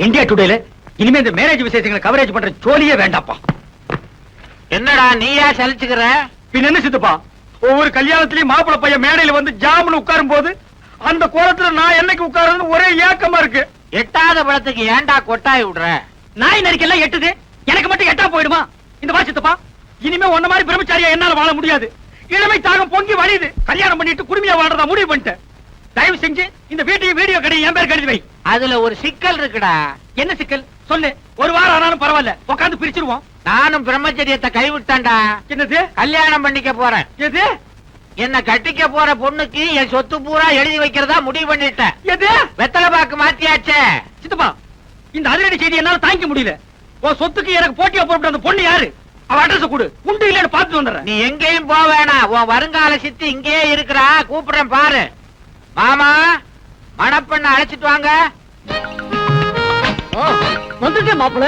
India டுடேல இனிமே இந்த marriage விசேஷங்களை கவரேஜ் பண்ற ஜோலியே வேண்டாப்பா. என்னடா நீயா சலிச்சுக்கிற? பின்ன என்ன சித்தப்பா, ஒவ்வொரு கல்யாணத்திலயும் மாப்பிள்ளை பையன் மேடையில வந்து ஜாமுன்னு உட்காரும் போது அந்த கோலத்துல நான் என்னைக்கு உட்காருன்னு ஒரே ஏக்கமா இருக்கு. எட்டாத பழத்துக்கு ஏன்டா கொட்டாய் விடுற? நாய் நரிக்கெல்லாம் எட்டுது, எனக்கு மட்டும் எட்டா போயிடுமா? இந்த வா சித்தப்பா, இனிமே ஒன்ன மாதிரி பிரம்மச்சாரியா என்னால வாழ முடியாது. இளமை தாகம் பொங்கி வழியுது. கல்யாணம் பண்ணிட்டு குடுமையா வாழ்றதா முடிவு பண்ணிட்டேன். தயவு செஞ்சு இந்த வீட்டையும் வீடியோ கடையும் என் பேர் கழுதி வை. அதுல ஒரு சிக்கல் இருக்குடா. என்ன சிக்கல் சொல்லு, ஒரு வாரம் ஆனாலும் பரவாயில்ல, உட்காந்து பிரிச்சிருவோம். நானும் பிரம்மச்சரியத்தை கைவிட்டான்டா. என்னது? கல்யாணம் பண்ணிக்க போறேன். எது? என்ன கட்டிக்க போற பொண்ணுக்கு என் சொத்து பூரா எழுதி வைக்கிறதா முடிவு பண்ணிட்டேன். எது? வெத்தலை பாக்கு மாத்தியாச்சே. சித்தப்பா, இந்த அதிரடி செய்தி என்னால தாங்கிக்க முடியல. உன் சொத்துக்கு எனக்கு போட்டியா போட்டு அந்த பொண்ணு யாரு? அவ அட்ரஸ் கொடு, உண்டு இல்லன்னு பாத்துட்டு வந்துடுறேன். நீ எங்கேயும் போக வேணாம், உன் வருங்கால சித்தி இங்கேயே இருக்கிறா. கூப்பிடுறேன் பாரு. மாமா, மணப்பெண்ண அழைச்சிட்டு வாங்க. வந்துட்டேன் மாப்பிள்ள.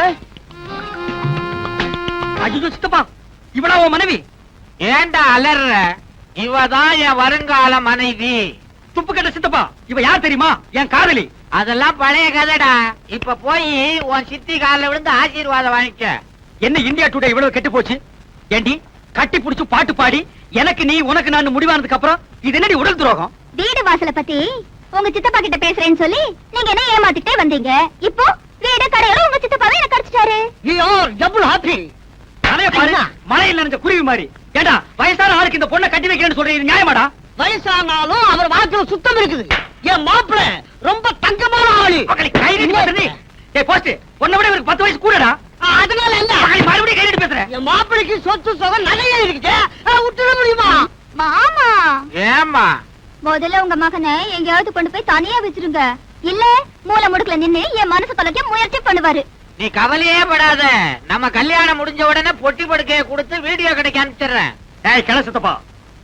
ஐயோ சித்தப்பா, இவளா உன் மனைவி? ஏண்டா அலற? இவதான் என் வருங்கால மனைவி. துப்பு கட்ட சித்தப்பா, இவ யார் தெரியுமா? என் காதலி. அதெல்லாம் பழைய கதைடா. இப்ப போய் உன் சித்தி காலில் விழுந்து ஆசீர்வாதம் வாங்கிக்க. என்ன இந்தியா டுடே இவ்வளவு கெட்டு போச்சு? ஏண்டி கட்டி புடிச்சு பாட்டு பாடி எனக்கு நீ உனக்கு நான் முடிவானதுக்கு அப்புறம் இது என்னடி உடல் துரோகம்? வீடு வாசல பத்தி உங்க சித்தப்பா கிட்ட பேசுறேன்னு சொல்லி நீங்க என்ன ஏமாத்திட்டே வந்தீங்க. இப்போ வீடு கடையில உங்க சித்தப்பாவே எனக்கு அடிச்சிட்டாரு. ஐயோ டபுள் ஹாப்பி. அலைய பாரு, மழையில் நனைஞ்ச குருவி மாதிரி. ஏண்டா வயசான ஆளுக்கு இந்த பொண்ணை கட்டி வைக்கிறேன்னு சொல்றீங்க, இது நியாயமாடா? வயசானாலும் அவர் வாக்குல சுத்தம் இருக்குது. என் மாப்பிள்ள ரொம்ப தங்கமான ஆளு. ஏய் போஸ்ட், உன்னை விட இவருக்கு 10 வயசு கூடடா. அதனால என்ன மறுபடியும் கையிட்டு பேசுறேன். என் மாப்பிளைக்கு சொத்து சுகம் நிறைய இருக்கு. விட்டுட முடியுமா? மாமா, ஏமா முதல்ல உங்க மகனை எங்கேயாவது கொண்டு போய் தனியா வச்சிருங்க. இல்ல மூல முடுக்குல நின்னு என் மனசு தொலைக்க முயற்சி பண்ணுவாரு. நீ கவலையே படாத. நம்ம கல்யாணம் முடிஞ்ச உடனே பொட்டி படுக்கைய கொடுத்து வீடியோ கடைக்கு அனுப்பிச்சிடுறேன். ஏய் கிள சித்தப்பா,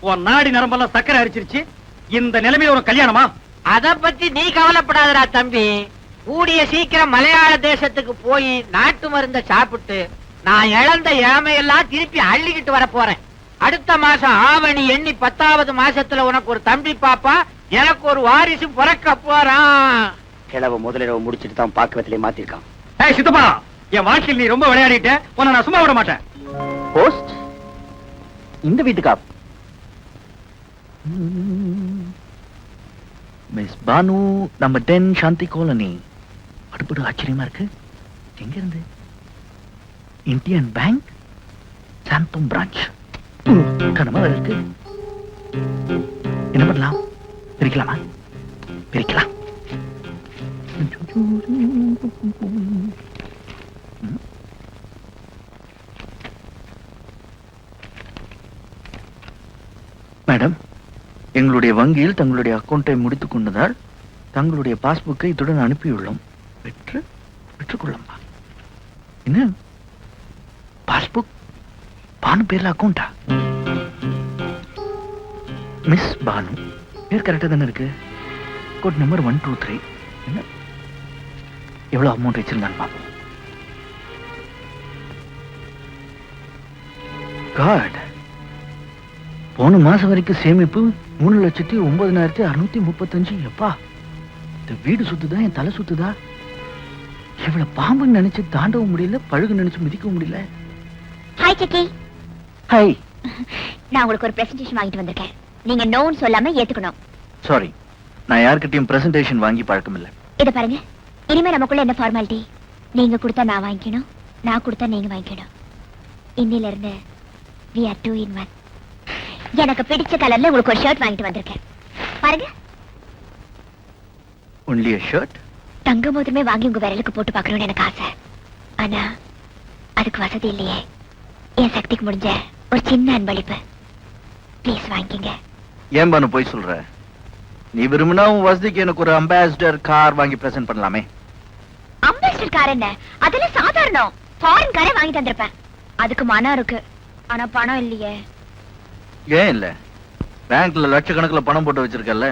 உன் நாடி நரம்பெல்லாம் சக்கரை அரிச்சிருச்சு. இந்த நிலைமையில ஒரு கல்யாணமா? அத பத்தி நீ கவலைப்படாதடா தம்பி. கூடிய சீக்கிரம் மலையாள தேசத்துக்கு போய் நாட்டு மருந்த சாப்பிட்டு நான் இழந்த இளமையெல்லாம் திருப்பி அள்ளிக்கிட்டு வர போறேன். அடுத்த மாசம் ஆவணி எண்ணி 10வது மாசத்துல உனக்கு ஒரு தம்பி பாப்பா, எனக்கு ஒரு வாரிசு பிறக்க போறான். கிழவ முதலிரவு முடிச்சிட்டு தான் பாக்குறதுலயே மாத்திருக்கான். ஏய் சித்தப்பா, என் வாழ்க்கையில் நீ ரொம்ப விளையாடிட்ட. உன்னை நான் சும்மா விட மாட்டேன். போஸ்ட் இந்த வீட்டுக்கா? Miss Banu, number 10 Shanti colony. அடுப்படு ஆச்சரியமா இருக்கு. எங்க இருந்து? Indian bank Santhome branch. கனமா இருக்கு. என்ன பண்ணலாம்? பிரிக்கலாமா? பிரிக்கலாம். மேடம், எங்களுடைய வங்கியில் தங்களுடைய அக்கௌண்டை முடித்துக் கொண்டதால் தங்களுடைய பாஸ்புக்கை இத்துடன் அனுப்பியுள்ளோம். பெற்றுக்கொள்ளம்பா. என்ன பாஸ்புக்? பானு பேர்ல அக்கௌண்டா? மிஸ் பானு பேர் கரெக்டா தானே இருக்கு. Code number 123. என்ன எவ்வளவு அமௌண்ட் வச்சிருந்தான்னு பாப்போம். காட், போன மாசம் வரைக்கும் சேமிப்பு 3,09,635. எப்பா, இந்த வீடு சுத்துதா என் தலை சுத்துதா? இவ்வளவு பாம்புன்னு நினைச்சு தாண்டவும் முடியல, பழுகு நினைச்சு மிதிக்கவும் முடியல. ஹாய் சிக்கி. ஹாய். நான் உங்களுக்கு ஒரு பிரசன்டேஷன் வாங்கிட்டு வந்திருக்கேன். நீங்க நோன்னு சொல்லாம ஏத்துக்கணும். சாரி, நான் யார்கிட்டயும் பிரசன்டேஷன் வாங்கி பழக்கம் இல்ல. இத பாருங்க, இனிமே நமக்குள்ள என்ன ஃபார்மாலிட்டி? நீங்க கொடுத்தா நான் வாங்கிக்கணும், நான் கொடுத்தா நீங்க வாங்கிக்கணும். இன்னில இருந்து we are 2 in 1. எனக்கு பிடிச்ச கலர்ல உங்களுக்கு ஒரு ஷர்ட் வாங்கிட்டு வந்திருக்கேன். பாருங்க. only a shirt? தங்க மோதிரமே வாங்கி உங்க விரலுக்கு போட்டு பார்க்கணும்னு எனக்கு ஆசை. ஆனா அதுக்கு வசதி இல்லையே. என் சக்திக்கு முடிஞ்ச ஒரு சின்ன அன்பளிப்பு. ப்ளீஸ் வாங்கிக்கங்க. ஏன் பானு போய் சொல்ற? நீ விரும்பினா உன் வசதிக்கு எனக்கு ஒரு அம்பாசிடர் கார் வாங்கி பிரசன்ட் பண்ணலாமே. அம்பாசிடர் கார் என்ன? அதெல்லாம் சாதாரணம். ஃபாரின் காரே வாங்கி தந்திருப்பேன். அதுக்கு மனம் இருக்கு, ஆனா பணம் இல்லையே. ஏன் இல்ல? பேங்க்ல லட்சக்கணக்கில் பணம் போட்டு வச்சிருக்கல,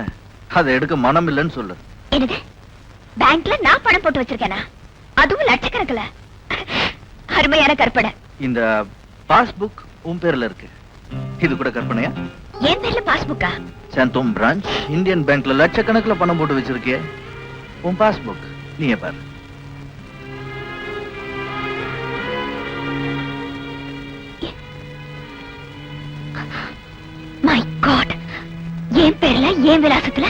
அதை எடுக்க மனம் இல்லைன்னு சொல்லு. என்னது? பேங்க்ல நான் பணம் போட்டு வச்சிருக்கேனா? அதுவும் லட்சக்கணக்கில்? அருமையான கற்பனை. இந்த பாஸ்புக் உன் பேர்ல இருக்கு, இது கூட கற்பனையா? என் பேர்ல பாஸ்புக்கா? சாந்தோம் பிரான்ச் இந்தியன் பேங்க்ல லட்சக்கணக்கில் பணம் போட்டு வச்சிருக்கே, உன் பாஸ்புக். நீயே பாரு. மை காட், என் பேர்ல என் விலாசத்துல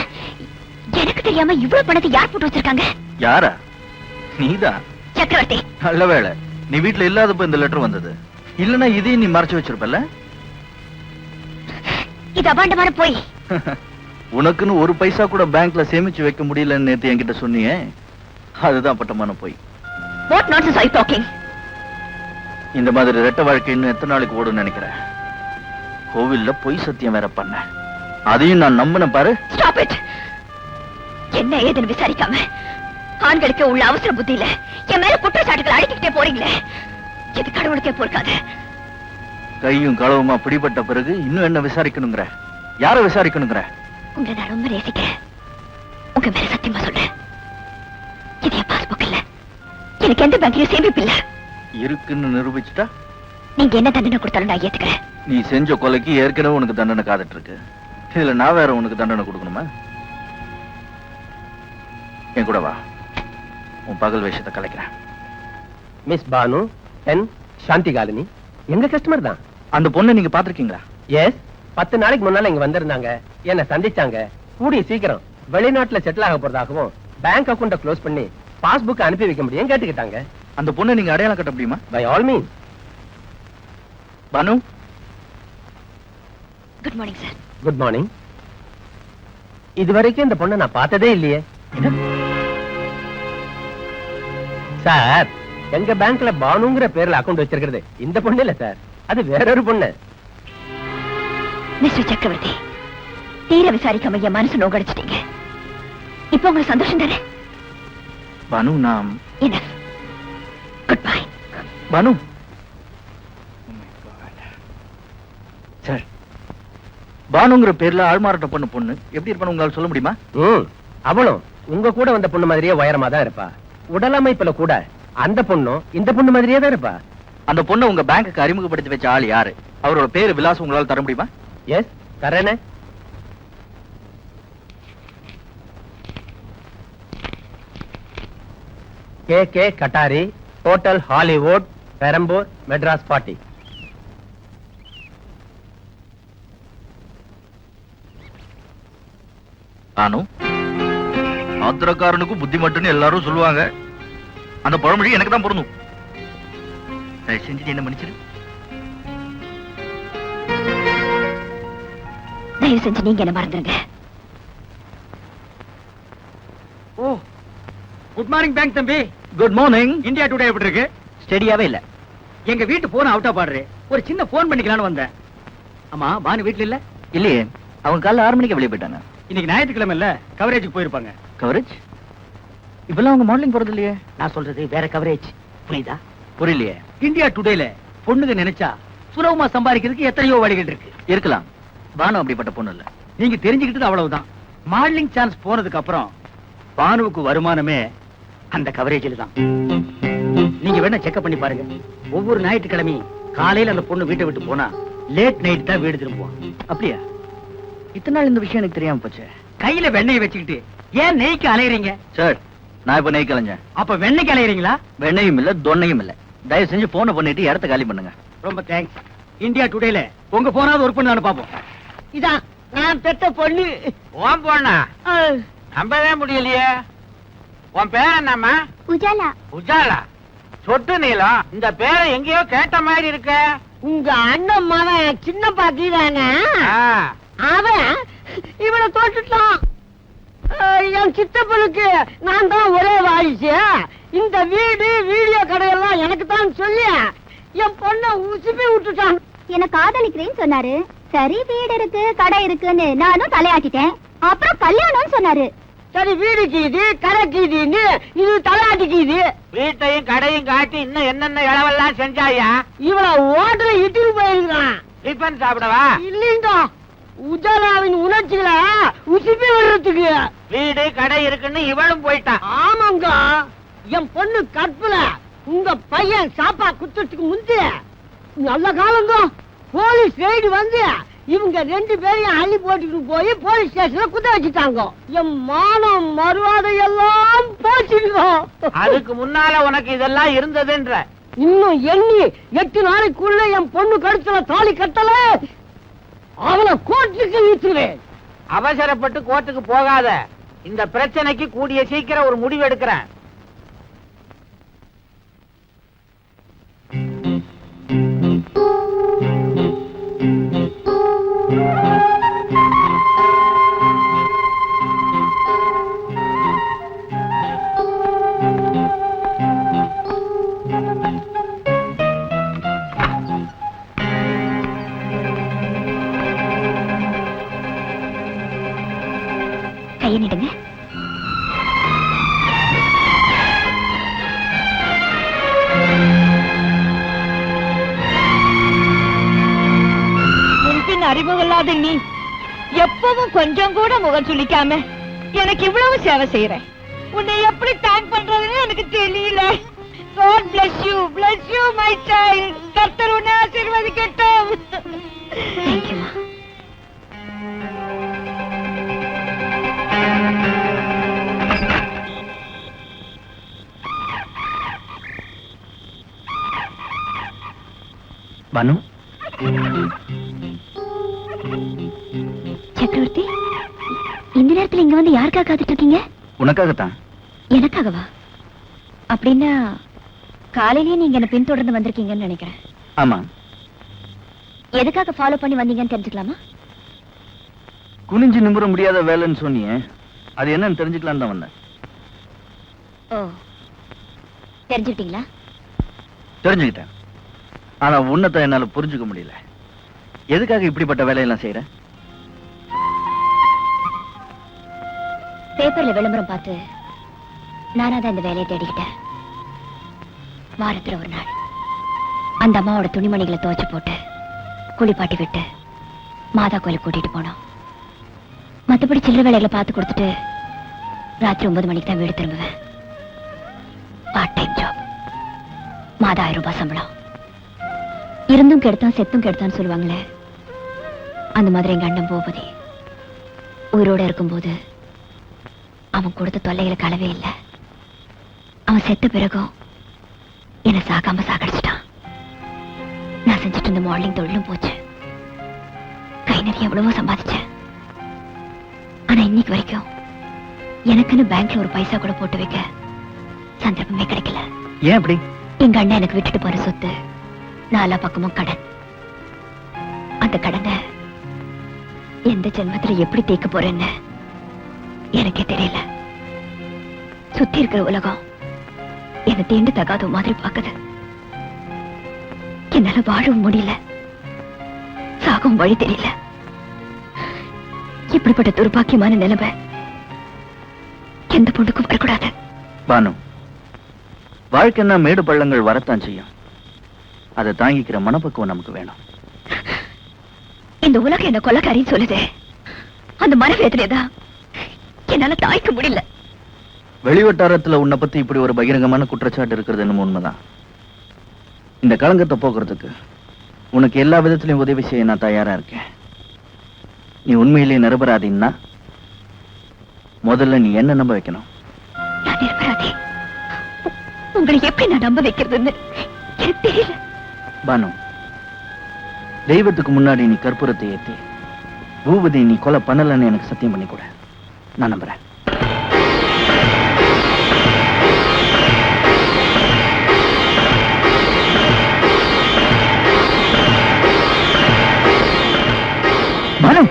எனக்கு தெரியாம இவ்வளவு பணத்தை யார் போட்டு வச்சிருக்காங்க? யாரா? நீதான். சக்கரவர்த்தி. நல்ல வேளை நீ வீட்டுல இல்லாதப்ப இந்த லெட்டர் வந்தது. இல்லனா இதையும் நீ மறைச்சு வச்சிருப்பல. இது அபாண்டமான போய். உனக்குன்னு ஒரு பைசா கூட பேங்க்ல சேமிச்சு வைக்க முடியலன்னு நேத்து என்கிட்ட சொன்னியே, அதுதான் பட்டமான போய். What nonsense are you talking? இந்த மாதிரி ரெட்ட வாழ்க்கை இன்னும் எத்தனை நாளைக்கு ஓடும்னு நினைக்கிறேன்? கோவில்ல பொய் சத்தியம் வேற பண்ண, அதையும் நான் நம்பின பாரு. Stop it. என்ன ஏதுன்னு விசாரிக்காம ஆண்களுக்கு உள்ள அவசர புத்தியில என் மேல குற்றச்சாட்டுகள் அடிக்கிட்டே போறீங்களே, இது கடவுளுக்கே பொறுக்காது. கையும் களவுமா பிடிபட்ட பிறகு இன்னும் என்ன விசாரிக்கணுங்கிற? யார விசாரிக்கணுங்கிற? உங்களை நான் ரொம்ப நேசிக்கிறேன். உங்க மேல சத்தியமா சொல்றேன், இது என் பாஸ்புக் இல்ல, எனக்கு எந்த பேங்க்லயும் சேமிப்பு இல்ல. இருக்குன்னு நிரூபிச்சுட்டா நீங்க என்ன தண்டனை கொடுத்தாலும் நான் ஏத்துக்கிறேன். நீ செஞ்ச கொலைக்கு ஏற்கனவே உனக்கு தண்டனை காத்துட்டு இருக்கு. இதுல நான் வேற உனக்கு தண்டனை கொடுக்கணுமா? என் கூட வா, உன் பகல் வேஷத்தை கலைக்கிறேன். மிஸ் பானு என் சாந்தி காலனி எங்க கஸ்டமர் தான். அந்த பொண்ணை நீங்க பாத்திருக்கீங்களா? எஸ், 10 நாளைக்கு முன்னால இங்க வந்திருந்தாங்க, என்ன சந்திச்சாங்க. கூடிய சீக்கிரம் வெளிநாட்டுல செட்டில் ஆக போறதாகவும் பேங்க் அக்கௌண்ட க்ளோஸ் பண்ணி பாஸ்புக் அனுப்பி வைக்க முடியும் கேட்டுக்கிட்டாங்க. அந்த பொண்ணை நீங்க அடையாளம் கட்ட முடியுமா? By all means. Bhanu, good morning sir. Good morning. இதுவரைக்கும் இந்த பொண்ணை நான் பார்த்ததே இல்லையே. சார், எங்க பேங்க்ல பானுங்கிற பேர்ல அக்கௌண்ட் வச்சிருக்கிறது இந்த பொண்ணு இல்ல சார், அது வேறொரு பொண்ணு. மிஸ்டர் சக்கரவர்த்தி, தீர விசாரிக்காம என் மனசு நோகடிச்சிட்டீங்க. இப்ப உங்களுக்கு சந்தோஷம் தானே? பானு, நாம் என்ன? Good bye. பானு. சார், பானுங்கிற பேர்ல ஆள்மாறாட்ட பண்ண பொண்ணு எப்படி இருப்பான்னு உங்களால சொல்ல முடியுமா? அவளும் உங்க கூட வந்த பொண்ணு மாதிரியே உயரமா தான் இருப்பா. உடலமைப்புல கூட அந்த பொண்ணும் இந்த பொண்ணு மாதிரியே தான் இருப்பா. அந்த பொண்ணை உங்க பேங்க்குக்கு அறிமுகப்படுத்தி வச்ச ஆள் யாரு? அவரோட பேரு விலாசம் உங்களால தர முடியுமா? எஸ், தரேனே. K Kattari, hotel Hollywood, Perambur, Madras 40. Banu, ஆத்திரக்காரனுக்கும் புத்தி மட்டும்னு எல்லாரும் சொல்லுவாங்க. அந்த பழமொழி எனக்கு தான் பொருந்தும். தயவு செஞ்சு என்ன மன்னிச்சிரு. தயவு செஞ்சு நீங்க என்ன மறந்துருங்க. ஓ, குட் மார்னிங் பேங்க் தம்பி. Good morning. இந்தியா டுடே எப்படி இருக்கு? ஸ்டெடியாவே இல்ல. எங்க வீட்டு போன் அவுட்டா பாடுறேன், ஒரு சின்ன போன் பண்ணிக்கலாம்னு வந்தேன். ஆமா, பானு வீட்டுல இல்ல? இல்லையே, அவங்க காலைல 6 மணிக்கு வெளியே போயிட்டாங்க. இன்னைக்கு ஞாயிற்றுக்கிழமை இல்ல, கவரேஜுக்கு போயிருப்பாங்க. கவரேஜ்? இப்பெல்லாம் அவங்க மாடலிங் போறது இல்லையே. நான் சொல்றது வேற கவரேஜ், புரியுதா? புரியலையே. இந்தியா டுடேல பொண்ணுங்க நினைச்சா சுலபமா சம்பாதிக்கிறதுக்கு எத்தனையோ வழிகள் இருக்கு. இருக்கலாம். பானு அப்படிப்பட்ட பொண்ணு இல்ல. நீங்க தெரிஞ்சுக்கிட்டது அவ்வளவுதான். மாடலிங் சான்ஸ் போனதுக்கு அப்புறம் பானுவுக்கு வருமானமே அந்த கவரேஜில் தான். நீங்க வேணா செக்அப் பண்ணி பாருங்க. ஒவ்வொரு ஞாயிற்றுக்கிழமையும் காலையில அந்த பொண்ணு வீட்டை விட்டு போனா லேட் நைட் தான் வீடு திரும்புவான். அப்படியா? இத்தனை நாள் இந்த விஷயம் எனக்கு தெரியாம போச்சு. கையில வெண்ணெய் வச்சுக்கிட்டு ஏன் நெய்க்கு அலையறீங்க? சார், நான் இப்ப நெய் கலைஞ்சேன். அப்ப வெண்ணெய்க்கு அலையறீங்களா? வெண்ணையும் இல்ல, தொன்னையும் இல்ல. தயவு செஞ்சு போனை பண்ணிட்டு இடத்த காலி பண்ணுங்க. ரொம்ப தேங்க்ஸ். இந்தியா டுடேல உங்க போனாவது ஒர்க் பண்ணு பாப்போம். இதான் நான் பெத்த பொண்ணு. உன் பொண்ணா? நம்பவே முடியலையே. உன் பேர் என்னம்மா? உஜாலா. உஜாலா? சொட்டு நீளம். இந்த பேரை எங்கேயோ கேட்ட மாதிரி இருக்க. உங்க அண்ணன் மகன் சின்ன பாக்கிதானே, அவன் இவனை தோட்டுட்டான். என் சித்தப்பனுக்கு நான் தான் ஒரே வாரிசு. இந்த வீடு வீடியோ கடையெல்லாம் எனக்கு தான் சொல்லி என் பொண்ணை உசுப்பி விட்டுட்டான். என்ன காதலிக்கிறேன்னு சொன்னாரு. சரி, வீடு இருக்கு கடை இருக்குன்னு நானும் தலையாட்டிட்டேன். அப்புறம் கல்யாணம்னு சொன்னாரு. சரி, வீடு கீது கடை கீதுன்னு இது தலையாட்டிக்குது. வீட்டையும் கடையும் காட்டி இன்னும் என்னென்ன இளவெல்லாம் செஞ்சாயா? இவளை ஓட்டுல இட்டுட்டு போயிருக்கான். டிஃபன் சாப்பிடவா? இல்லைங்க, உஜாலாவின் உணர்ச்சிகளை உசுப்பி விடுறதுக்கு. வீடு கடை இருக்குன்னு இவளும் போயிட்டான். ஆமாங்க, என் பொண்ணு கற்பல உங்க பையன் சாப்பா குத்துறதுக்கு முந்தி நல்ல காலங்க போலீஸ் ரெய்டு வந்து இவங்க 2 பேரையும் அள்ளி போட்டுட்டு போய் போலீஸ் ஸ்டேஷன்ல குத்த வச்சுட்டாங்க. என் மானம் மறுவாதை எல்லாம் போச்சுங்க. அதுக்கு முன்னால உனக்கு இதெல்லாம் இருந்ததுன்ற. இன்னும் எண்ணி 8 நாளைக்குள்ள என் பொண்ணு கழுத்துல தாலி கட்டல, அவளை கோர்ட்டுக்கு இழுத்துவேன். அவசரப்பட்டு கோர்ட்டுக்கு போகாத. இந்த பிரச்சனைக்கு கூடிய சீக்கிரம் ஒரு முடிவு எடுக்கிறேன். கையை நிடுங்க. முன்பின் அறிமுகமில்லாத நீ எப்பவும் கொஞ்சம் கூட முகம் சுளிக்காம எனக்கு இவ்வளவு சேவை செய்யற. உன்னை எப்படி தேங்க் பண்றதுன்னு எனக்கு தெரியல. God bless you my child. கர்த்தர் உன்னை ஆசீர்வதிக்கட்டும். தேங்க்யூமா. பானு, சக்கரவர்த்தி, இந்த நேரத்துல இங்க வந்து யாருக்காக காத்துட்டு இருக்கீங்க? உனக்காகத்தான். எனக்காகவா? அப்படின்னா காலையிலேயே நீங்க என்ன பின்தொடர்ந்து வந்திருக்கீங்கன்னு நினைக்கிறேன். ஆமா. எதுக்காக ஃபாலோ பண்ணி வந்தீங்கன்னு தெரிஞ்சுக்கலாமா? குனிஞ்சு நிமிர முடியாத வேலைன்னு சொன்னியே, அது என்னன்னு தெரிஞ்சுக்கலான்னு தான் வந்தேன். ஓ, தெரிஞ்சுக்கிட்டீங்களா? தெரிஞ்சுக்கிட்டேன். ஆனா உன்னத்தை என்னால புரிஞ்சுக்க முடியல. எதுக்காக இப்படிப்பட்ட வேலையெல்லாம் செய்யற? பேப்பர்ல விளம்பரம் பார்த்து நானா தான் இந்த வேலையை தேடிக்கிட்டேன். வாரத்துல ஒரு நாள் அந்த அம்மாவோட துணிமணிகளை துவைச்சு போட்டு குளிப்பாட்டி விட்டு மாதா கோயிலுக்கு கூட்டிட்டு போனோம். மத்தபடி சில்லறை வேலைகளை பார்த்து கொடுத்துட்டு ராத்திரி 9 மணிக்கு தான் வீடு திரும்புவேன். Part time job. மாதா 1000 ரூபாய் சம்பளம். இருந்தும் கெடுத்தான் செத்தும் கெடுத்தான்னு சொல்லுவாங்களே, அந்த மாதிரி எங்க அண்ணன் பூபதி உயிரோட இருக்கும்போது அவன் கொடுத்த தொல்லைகளை களவே இல்லை. அவன் செத்த பிறகும் என்னை சாகாம சாகடிச்சிட்டான். நான் செஞ்சுட்டு இருந்த மாடலிங் தொழிலும் போச்சு. கை நிறைய எவ்வளவோ சம்பாதிச்சேன். ஆனா இன்னைக்கு வரைக்கும் எனக்குன்னு பேங்க்ல ஒரு பைசா கூட போட்டு வைக்க சந்தர்ப்பமே கிடைக்கல. ஏன் அப்படி? எங்க அண்ணன் எனக்கு விட்டுட்டு போற சொத்து 4 பக்கமும் கடன். அந்த கடனை எந்த ஜென்மத்துல எப்படி தீர்க்க போறேன்னு எனக்கே தெரியல. சுத்தி இருக்கிற உலகம் என்ன தீண்டு தகாத மாதிரி பாக்குது. என்னால வாழவும் முடியல, சாகவும் வழி தெரியல. இப்படிப்பட்ட துர்பாக்கியமான நிலைமை எந்த பொண்ணுக்கும் வரக்கூடாது. பானு, வாழ்க்கைன்னா மேடு பள்ளங்கள் வரத்தான் செய்யும். அதை தாங்கிக்கிற மனப்பக்குவம் நமக்கு வேணும். இந்த உலகம் என்ன கொலைக்காரின்னு சொல்லுது. அந்த மனவேதனைதான் என்னால தாய்க்க முடியல. வெளிவட்டாரத்துல உன்னை பத்தி இப்படி ஒரு பகிரங்கமான குற்றச்சாட்டு இருக்கிறது என்னமோ உண்மைதான். இந்த களங்கத்தை போக்குறதுக்கு உனக்கு எல்லா விதத்திலையும் உதவி செய்ய நான் தயாரா இருக்கேன். நீ உண்மையிலேயே நிரபராதின்னா முதல்ல நீ என்ன நம்ப வைக்கணும். நான் நிரபராதி. உங்களை எப்படி நான் நம்ப வைக்கிறதுன்னு எனக்கு தெரியல. பானு, தெய்வத்துக்கு முன்னாடி நீ கற்பூரத்தை ஏத்தி பூபதி நீ கொலை பண்ணலன்னு எனக்கு சத்தியம் பண்ணி கூட. நான் நம்புறேன். பானு,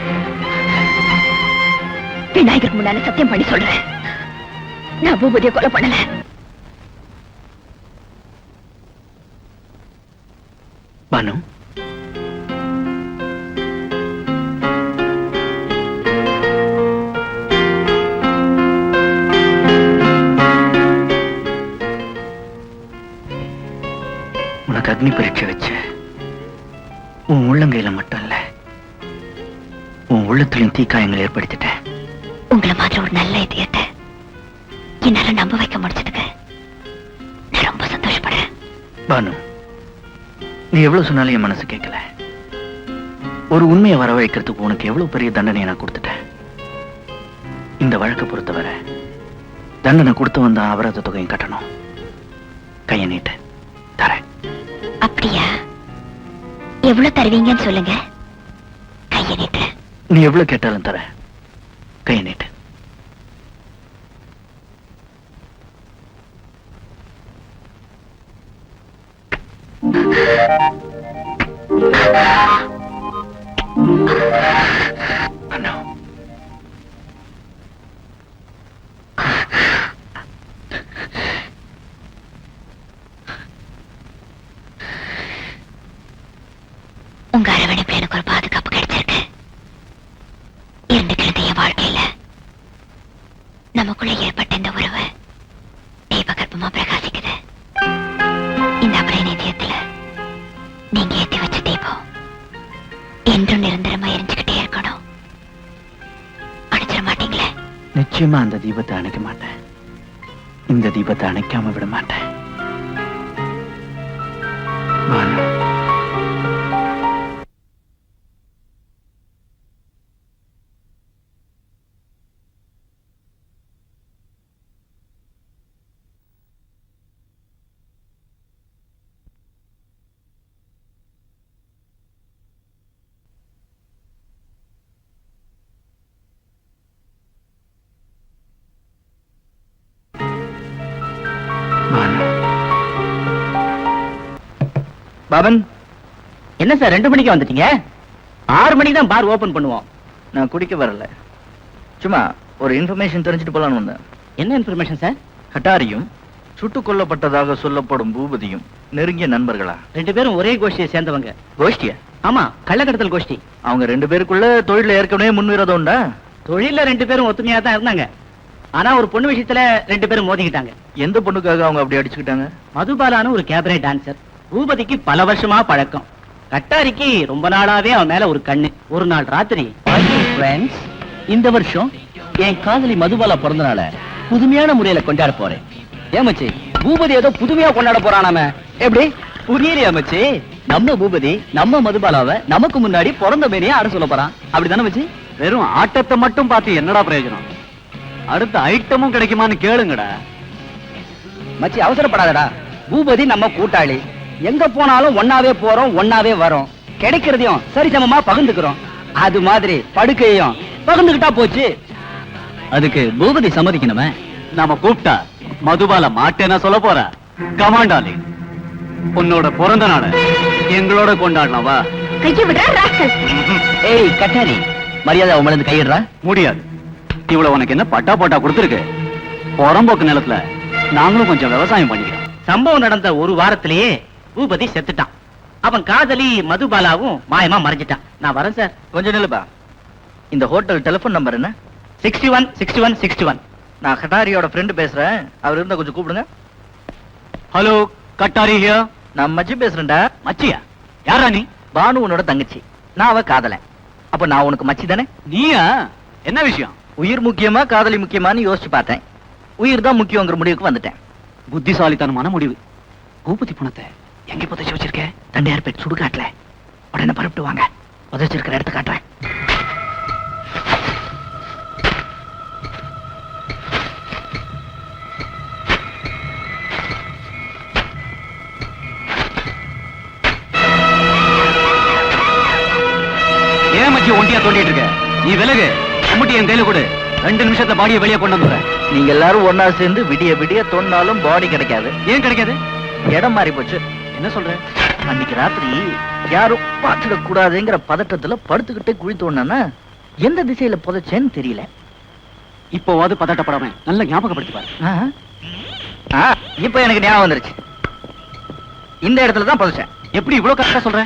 விநாயகருக்கு முன்னால சத்தியம் பண்ணி சொல்றேன், நான் பூபதியை கொலை பண்ணல. பானு, உனக்கு அக்னி பரீட்சை வச்சு உன் உள்ளங்கையில மட்டும் இல்ல, உன் உள்ளத்திலும் தீக்காயங்கள் ஏற்படுத்திட்டேன். உங்களை மாதிரி ஒரு நல்ல இதயத்தை என்னால நம்ப வைக்க முடிச்சதுக்கு நான் ரொம்ப சந்தோஷப்படுறேன். பானு, நீ எவ்வளவு சொன்னாலும் என் மனசு கேட்கல. ஒரு உண்மையை வரவழைக்கிறதுக்கு உனக்கு எவ்வளவு பெரிய தண்டனையை நான் கொடுத்துட்டேன். இந்த வழக்கை பொறுத்தவரை தண்டனை கொடுத்து வந்த அபராத தொகையும் கட்டணும். கையை நீட்டு தரேன். அப்படியா? எவ்வளவு தருவீங்கன்னு சொல்லுங்க, கையை நீட்டு. நீ எவ்வளவு கேட்டாலும் தர. கையை நீட்டு. அண்ணா, உங்க அரவணைப்புல எனக்கு ஒரு பாதுகாப்பு கிடைச்சிருக்கு. இருந்துக்கிறது என் வாழ்க்கையில நமக்குள்ள ஏற்பட்ட இந்த உறவு தீபகற்பமா பிரகாசிக்குது. இந்த அபரை நிதியத்துல நீங்க ஏத்தி வச்ச தீபம் என்றும் நிரந்தரமா எரிஞ்சுக்கிட்டே இருக்கணும். அணைச்சிட மாட்டீங்களே? நிச்சயமா அந்த தீபத்தை அணைக்க மாட்டேன். இந்த தீபத்தை அணைக்காம விட மாட்டேன். பானு, பாபன், என்ன சார் 2 மணிக்கு வந்துட்டீங்க? 6 மணிக்கு தான் பார் ஓபன் பண்ணுவோம். நான் குடிக்க வரல, சும்மா ஒரு இன்ஃபர்மேஷன் தெரிஞ்சுட்டு போலான்னு வந்தேன். என்ன இன்ஃபர்மேஷன் சார்? கட்டாரியும் சுட்டுக் கொல்லப்பட்டதாக சொல்லப்படும் பூபதியும் நெருங்கிய நண்பர்களா? 2 பேரும் ஒரே கோஷ்டியை சேர்ந்தவங்க. கோஷ்டியா? ஆமா, கள்ளக்கடத்தல் கோஷ்டி. அவங்க 2 பேருக்குள்ள தொழில ஏற்கனவே முன்விரோதம் உண்டா? தொழில 2 பேரும் ஒத்துமையா தான் இருந்தாங்க. ஆனா ஒரு பொண்ணு விஷயத்துல 2 பேரும் மோதிக்கிட்டாங்க. எந்த பொண்ணுக்காக அவங்க அப்படி அடிச்சுக்கிட்டாங்க? மதுபாலான ஒரு கேபரே டான்சர். பூபதிக்கு பல வருஷமா பழக்கம். கட்டாரிக்கு ரொம்ப நாளாவே அவன் மேல ஒரு கண்ணு. ஒரு நாள் ராத்திரி, இந்த வருஷம் என் காதலி மதுபாலா பிறந்த நாள புதுமையான முறையில கொண்டாட போறேன். ஏமச்சி, பூபதி ஏதோ புதுமையா கொண்டாட போறானாம. எப்படி புரியலையா மச்சி? நம்ம பூபதி நம்ம மதுபாலாவை நமக்கு முன்னாடி பிறந்த மேனியே ஆட சொல்ல போறான். அப்படிதானே மச்சி? வெறும் ஆட்டத்தை மட்டும் பார்த்து என்னடா பிரயோஜனம்? அடுத்த ஐட்டமும் கிடைக்குமான்னு கேளுங்கடா. மச்சி, அவசரப்படாதடா. பூபதி நம்ம கூட்டாளி. எங்க போனாலும் ஒன்னாவே போறோம், ஒன்னாவே வரோம். கிடைக்கிறதையும் சரிசமமா பகிர்ந்துக்கிறோம். அது மாதிரி படுக்கையும் பகிர்ந்துகிட்டா போச்சு. அதுக்கு பூபதி சம்மதிக்கணுமே. நாம கூப்பிட்டா மதுபால மாட்டேன்னா சொல்ல போற. கமாண்டாலி, உன்னோட பிறந்த நாள எங்களோட கொண்டாடலாமா? கையை விட ராஸ்கல். ஏய் கட்டாரி, மரியாதை அவன் மேல கையிடுறா? முடியாது. இவ்வளவு உனக்கு என்ன பட்டா போட்டா கொடுத்துருக்கு? புறம்போக்கு நிலத்துல நாங்களும் கொஞ்சம் விவசாயம் பண்ணிக்கிறோம். சம்பவம் நடந்த ஒரு வாரத்திலேயே பூபதி செத்துட்டான். அவன் காதலி மதுபாலாவும் மாயமா மறைஞ்சிட்டான். நான் வரேன் சார். கொஞ்சம் நில்லுப்பா. இந்த ஹோட்டல் டெலிபோன் நம்பர் என்ன? 616161. நான் கட்டாரியோட ஃப்ரெண்ட் பேசுறேன். அவர் இருந்தா கொஞ்சம் கூப்பிடுங்க. Hello, Kattari here. நான் மச்சி பேசுறேன்டா. மச்சியா? யாரா நீ? பானு உன்னோட தங்கச்சி. நான் அவ காதலன். அப்ப நான் உனக்கு மச்சி தானே? நீயா? என்ன விஷயம்? உயிர் முக்கியமா காதலி முக்கியமான்னு யோசிச்சு பார்த்தேன். உயிர் தான் முக்கியங்கிற முடிவுக்கு வந்துட்டேன். புத்திசாலித்தனமான முடிவு. பூபதி பணத்தை எங்க புதைச்சு வச்சிருக்க? தண்டையார்பேட் சுடுகாட்டுல. உடனே பரப்பிட்டு வாங்க, புதைச்சிருக்கிற இடத்த காட்டுறேன். ஏன் மச்சி ஒண்டியா தோண்டிட்டு இருக்க? நீ விலகு. கும்பிட்டு என் கையில கொடு. 2 நிமிஷத்துல பாடியை வெளியே கொண்டு வந்துடுறேன். நீங்க எல்லாரும் ஒன்னா சேர்ந்து விடிய விடிய தோண்டினாலும் பாடி கிடைக்காது. ஏன் கிடைக்காது? இடம் மாறி போச்சு. என்ன சொல்ற? அன்னைக்கு ராத்திரி யாரும் பார்த்துடக் கூடாதுங்கிற பதட்டத்துல படுத்துக்கிட்டே குழி தோண்டினா எந்த திசையில புதைச்சேன்னு தெரியல. இப்போவாது பதட்டப்படாம நல்ல ஞாபகப்படுத்தி பாரு. இப்ப எனக்கு ஞாபகம் வந்துருச்சு. இந்த இடத்துல தான் புதைச்சேன். எப்படி இவ்வளவு கரெக்டா சொல்ற?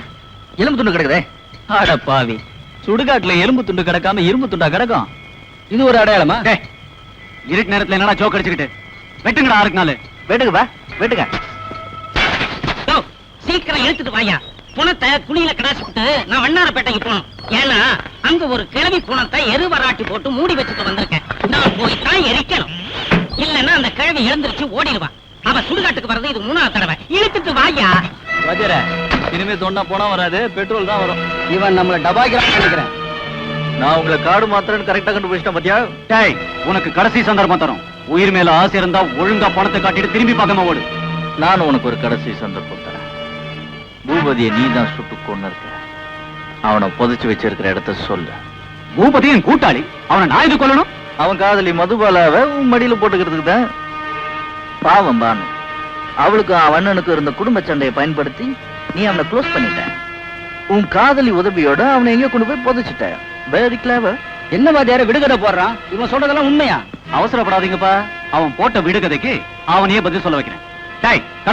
எலும்பு துண்டு கிடக்குதே. அட பாவி, சுடுகாட்டுல எலும்பு துண்டு கிடக்காம இரும்பு துண்டா கிடக்கும். இது ஒரு அடையாளமா? இருட்டு நேரத்துல என்னடா ஜோக் அடிச்சுக்கிட்டு? வெட்டுங்கடா 6 நாள். வெட்டுங்க பா, வெட்டுங்க. சீக்கிரம் எடுத்துட்டு வாயா. புணத்தை குழியில கடாசிட்டு நான் வண்ணாரப்பேட்டைக்கு போனோம். ஏன்னா அங்க ஒரு கிழவி புணத்தை எருவராட்டி போட்டு மூடி வச்சுட்டு வந்திருக்கேன். நான் போய் தான் எரிக்கணும். இல்லன்னா அந்த கிழவி எழுந்திருச்சு ஓடிடுவா. அவ சுடுகாட்டுக்கு வர்றது இது 3ஆவது தடவை. இழுத்துட்டு வாயா. வஜர இனிமே தோண்டா போனா வராது, பெட்ரோல் தான் வரும். இவன் நம்மள டபாய்க்கிறான்னு நினைக்கிறேன். நான் உங்களை காடு மாத்திரன்னு கரெக்டா கண்டுபிடிச்சிட்டேன் பாத்தியா? டேய், உனக்கு கடைசி சந்தர்ப்பம் தரும். உயிர் மேல ஆசை இருந்தா ஒழுங்கா பணத்தை காட்டிட்டு திரும்பி பார்க்காம ஓடு. நானும் உனக்கு ஒரு கடைசி சந்தர்ப்பம் தரேன். பூபதியை நீ தான் சுட்டு கொண்டு இருக்க. அவனை புதைச்சு வச்சிருக்கிற இடத்த சொல்லு. பூபதி என் கூட்டாளி, அவனை நான் இது கொல்லணும்? அவன் காதலி மதுபாலாவை உன் மடியில போட்டுக்கிறதுக்கு தான். பாவம் பானு, அவளுக்கு அவன் அண்ணனுக்கு இருந்த குடும்ப சண்டையை பயன்படுத்தி நீ அவனை க்ளோஸ் பண்ணிட்ட. உன் காதலி உதவியோட அவனை எங்க கொண்டு போய் புதைச்சிட்ட. Very clever. என்ன மாதிரியார விடுகதை போடுறான்? இவன் சொல்றதெல்லாம் உண்மையா? அவசரப்படாதீங்கப்பா. அவன் போட்ட விடுகதைக்கு அவனையே பதில் சொல்ல வைக்கிறேன். டேய், கடப்பா.